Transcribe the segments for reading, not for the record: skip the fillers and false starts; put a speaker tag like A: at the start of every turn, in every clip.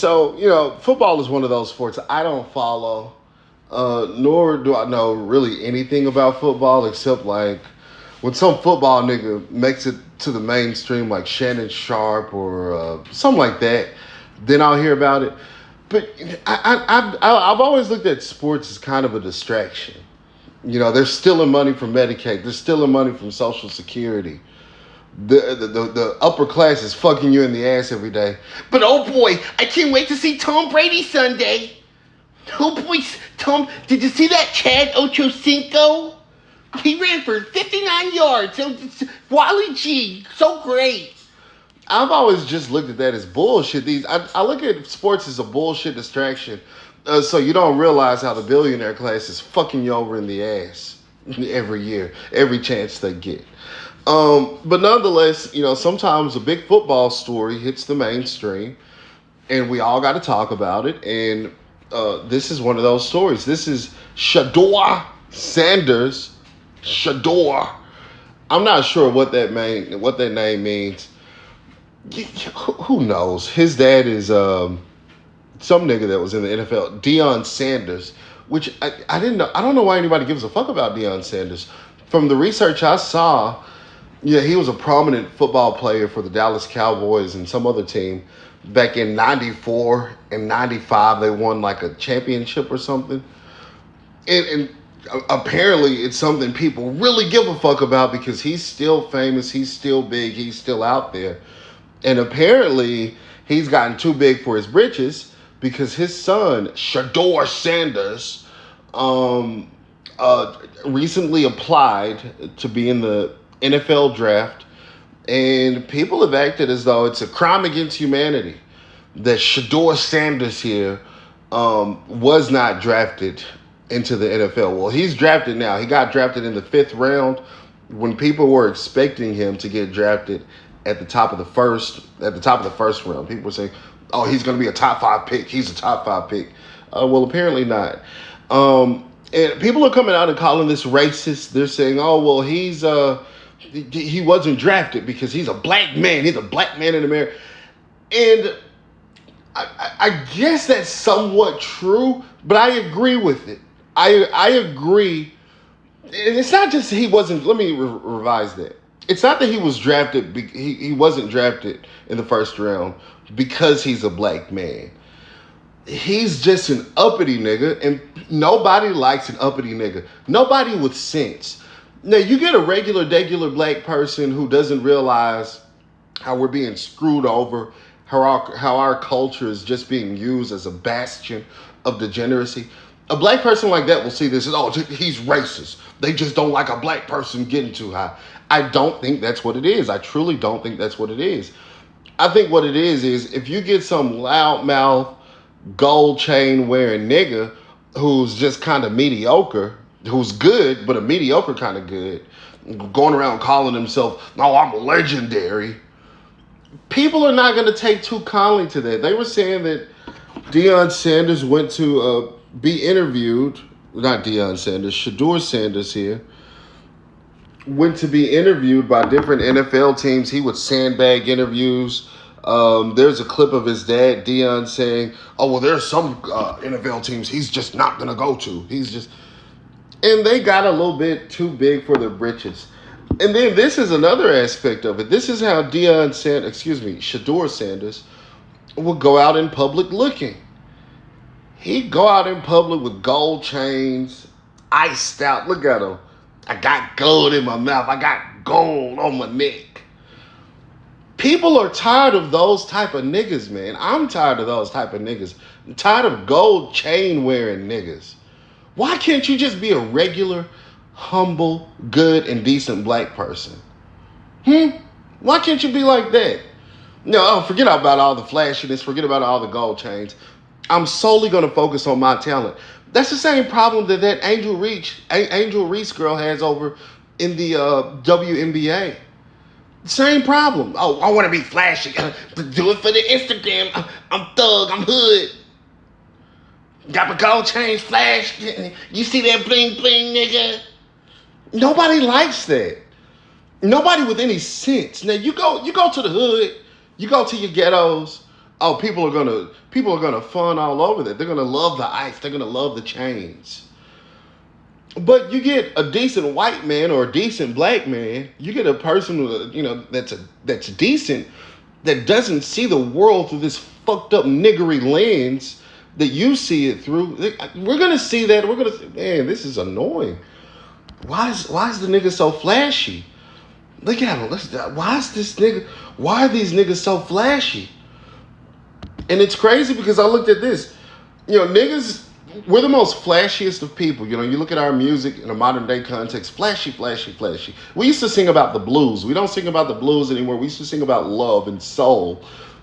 A: So, football is one of those sports I don't follow, nor do I know really anything about football except like when some football nigga makes it to the mainstream, like Shannon Sharp or something like that, then I'll hear about it. But I've always looked at sports as kind of a distraction. They're stealing money from Medicaid. They're stealing money from Social Security. The upper class is fucking you in the ass every day. But oh boy, I can't wait to see Tom Brady Sunday. Oh boy, Tom, did you see that Chad Ochocinco? He ran for 59 yards. So, Wally G, so great. I've always just looked at that as bullshit. I look at sports as a bullshit distraction. So you don't realize how the billionaire class is fucking you over in the ass every year, every chance they get. But nonetheless, sometimes a big football story hits the mainstream, and we all got to talk about it. And this is one of those stories. This is Shedeur Sanders. Shedeur. I'm not sure what that name means. Who knows? His dad is some nigga that was in the NFL, Deion Sanders, which I didn't know. I don't know why anybody gives a fuck about Deion Sanders. From the research I saw, yeah, he was a prominent football player for the Dallas Cowboys and some other team. Back in 94 and 95, they won like a championship or something. And apparently it's something people really give a fuck about because he's still famous, he's still big, he's still out there. And apparently he's gotten too big for his britches because his son, Shedeur Sanders, recently applied to be in the NFL draft. And people have acted as though it's a crime against humanity that Shedeur Sanders here was not drafted into the NFL. Well, he's drafted now. He got drafted in the 5th round when people were expecting him to get drafted at the top of the first round. People were saying, "Oh, he's going to be a top 5 pick. He's a top 5 pick." Well, apparently not. And people are coming out and calling this racist. They're saying, "Oh, well, he wasn't drafted because he's a black man. He's a black man in America." And I guess that's somewhat true, but I agree with it. I agree. And it's not just he wasn't. Let me revise that. It's not that he was drafted. He wasn't drafted in the 1st round because he's a black man. He's just an uppity nigga, and nobody likes an uppity nigga. Nobody with sense. Now, you get a regular black person who doesn't realize how we're being screwed over, how our culture is just being used as a bastion of degeneracy. A black person like that will see this as, oh, he's racist. They just don't like a black person getting too high. I don't think that's what it is. I truly don't think that's what it is. I think what it is if you get some loudmouth, gold chain wearing nigga who's just kind of mediocre, who's good, but a mediocre kind of good, going around calling himself, "No, I'm legendary." People are not going to take too kindly to that. They were saying that Deion Sanders went to be interviewed. Not Deion Sanders, Shedeur Sanders here went to be interviewed by different NFL teams. He would sandbag interviews. There's a clip of his dad, Deion, saying, "Oh, well, there's some NFL teams he's just not going to go to. And they got a little bit too big for their britches. And then this is another aspect of it. This is how Shedeur Sanders would go out in public looking. He'd go out in public with gold chains, iced out. Look at him. I got gold in my mouth. I got gold on my neck. People are tired of those type of niggas, man. I'm tired of those type of niggas. I'm tired of gold chain wearing niggas. Why can't you just be a regular, humble, good, and decent black person? Why can't you be like that? No, forget about all the flashiness. Forget about all the gold chains. I'm solely going to focus on my talent. That's the same problem that Angel Reese girl has over in the WNBA. Same problem. Oh, I want to be flashy. Do it for the Instagram. I'm thug. I'm hood. Got my gold chains, flash. You see that bling bling, nigga? Nobody likes that. Nobody with any sense. Now you go to the hood. You go to your ghettos. Oh, people are gonna fawn all over that. They're gonna love the ice. They're gonna love the chains. But you get a decent white man or a decent black man. You get a person with that's decent, that doesn't see the world through this fucked up niggery lens that you see it through. We're gonna see that. We're gonna say, man, this is annoying. Why is the nigga so flashy? Look at him. Why is this nigga? Why are these niggas so flashy? And it's crazy because I looked at this. Niggas, we're the most flashiest of people. You look at our music in a modern day context, flashy, flashy, flashy. We used to sing about the blues. We don't sing about the blues anymore. We used to sing about love and soul.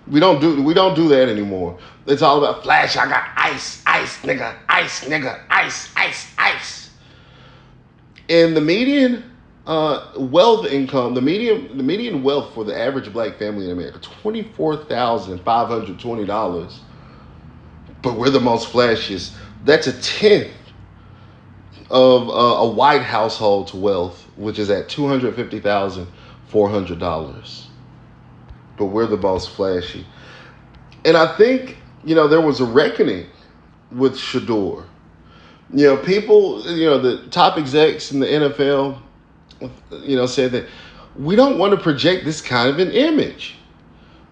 A: We don't do that anymore. It's all about flash. I got ice, nigga, ice, ice. And the median wealth income, the median wealth for the average black family in America, $24,520. But we're the most flashiest. That's a tenth of a white household's wealth, which is at $250,400. But we're the most flashy. And I think, there was a reckoning with Shedeur. People, the top execs in the NFL, said that we don't want to project this kind of an image.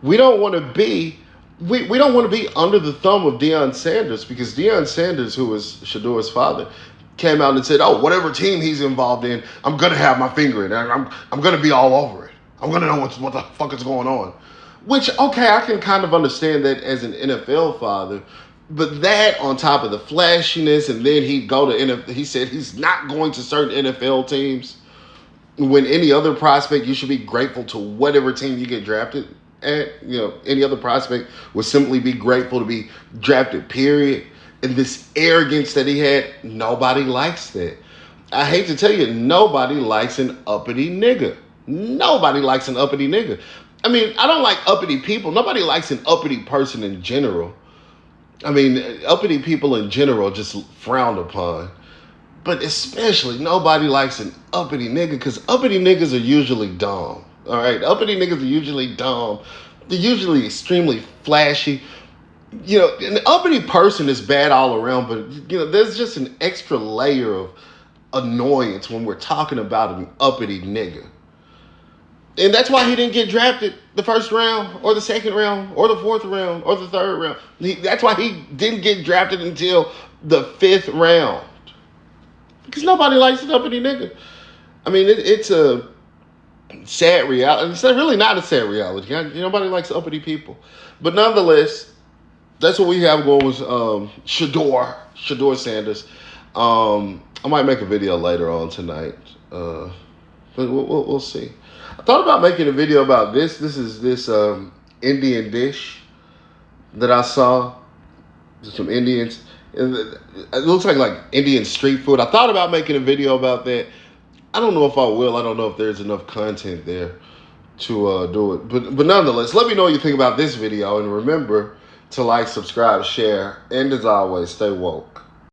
A: We don't want to be we don't want to be under the thumb of Deion Sanders, because Deion Sanders, who was Shadeur's father, came out and said, "Oh, whatever team he's involved in, I'm gonna have my finger in it. I'm gonna be all over it. I'm gonna know what the fuck is going on." Which, okay, I can kind of understand that as an NFL father, but that on top of the flashiness, and then he'd go to NFL. He said he's not going to certain NFL teams. When any other prospect, you should be grateful to whatever team you get drafted at. Any other prospect would simply be grateful to be drafted, period. And this arrogance that he had, nobody likes that. I hate to tell you, nobody likes an uppity nigga. Nobody likes an uppity nigga. I mean, I don't like uppity people. Nobody likes an uppity person in general. I mean, uppity people in general just frowned upon. But especially, nobody likes an uppity nigga, because uppity niggas are usually dumb. All right? Uppity niggas are usually dumb. They're usually extremely flashy. An uppity person is bad all around, but, there's just an extra layer of annoyance when we're talking about an uppity nigga. And that's why he didn't get drafted the first round, or the second round, or the fourth round, or the third round. That's why he didn't get drafted until the fifth round. Because nobody likes an uppity nigga. I mean, it's a sad reality. It's really not a sad reality. Nobody likes uppity people. But nonetheless, that's what we have going with Shedeur Sanders. I might make a video later on tonight. But we'll see. I thought about making a video about this. This is this Indian dish that I saw. Some Indians. It looks like Indian street food. I thought about making a video about that. I don't know if I will. I don't know if there's enough content there to do it. But nonetheless, let me know what you think about this video. And remember to like, subscribe, share, and as always, stay woke.